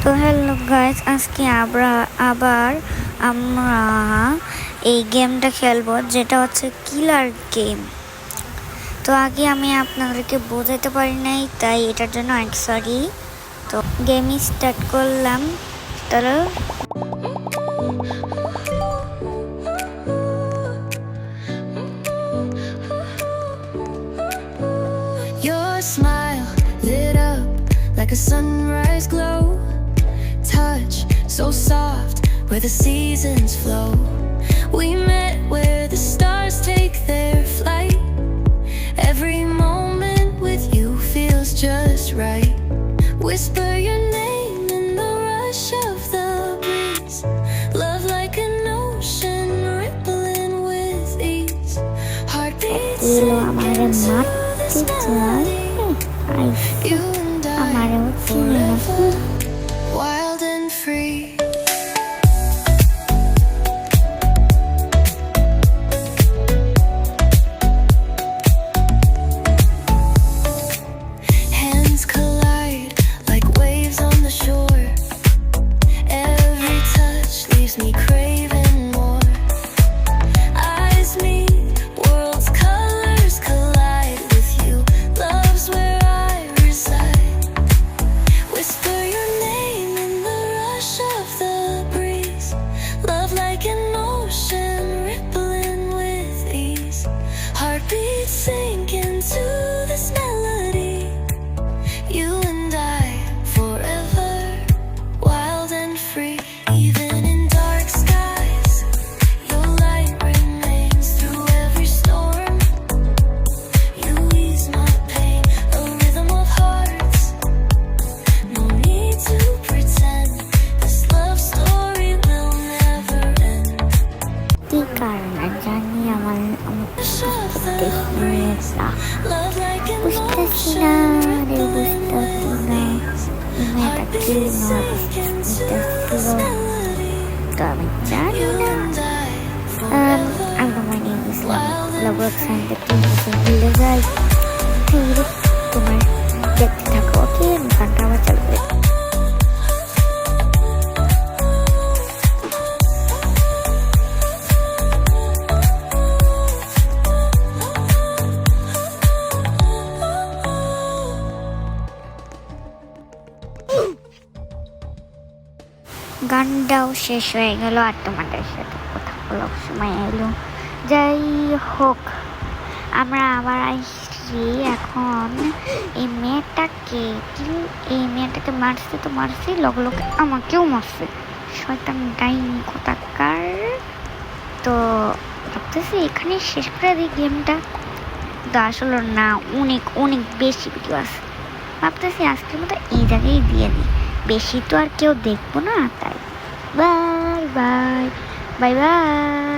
তো hello guys, আজকে আবার আমরা এই গেমটা খেলবো, যেটা হচ্ছে কিলার গেম। তো আগে আমি আপনাদেরকে বোঝাতে পারি নাই, তাই এটার জন্য সরি। তো গেম স্টার্ট করলাম। তাহলে Your smile lit up like a sunrise glow. Touch so soft where the seasons flow. We met where the stars take their flight. Every moment with you feels just right. Whisper your name in the rush of the breeze. Love like an ocean rippling with ease. Heartbeats sink into this melody. You and I forever, wild and free. Hands collide like waves on the shore. Every touch leaves me craving more. Eyes meet, worlds' colors collide with you. Love's where I reside. Whisper your name in the rush of the breeze. Love like an ocean rippling with ease. Heartbeats sink into this melody. You and I forever, wild and free. Even in dark skies, your light remains through every storm. You ease my pain, a rhythm of hearts. No need to pretend, this love story will never end. কি কারণ জানি আমার Of the breeze, love like an বুঝতেছি ocean না rippling বুঝতেছি না মেয়েটা কি না বুঝতেছিল। তো আমি জানি না। I'm my name is Love Center ভুলে যাই। তোমার দেখতে থাকো, ওকে? আমি গানটা আবার চালু করে গানটাও শেষ হয়ে গেল, আর তোমাদের সাথে কথা বলার সময় এলো। যাই হোক, আমরা আবার আসছি এখন। এই মেয়েটাকে মারছে লগে লগে আমাকেও মারছে, শয়তান ডাইনি কোথাকার। তো ভাবতেছি এখানে শেষ করে দিই গেমটা, তো আসলে না, অনেক অনেক বেশি ভিডিও আছে। ভাবতেছি আজকের মতো এই জায়গায় দিয়ে দিই, বেশি তো আর কেউ দেখবো না, তাই বাই বাই বাই বাই।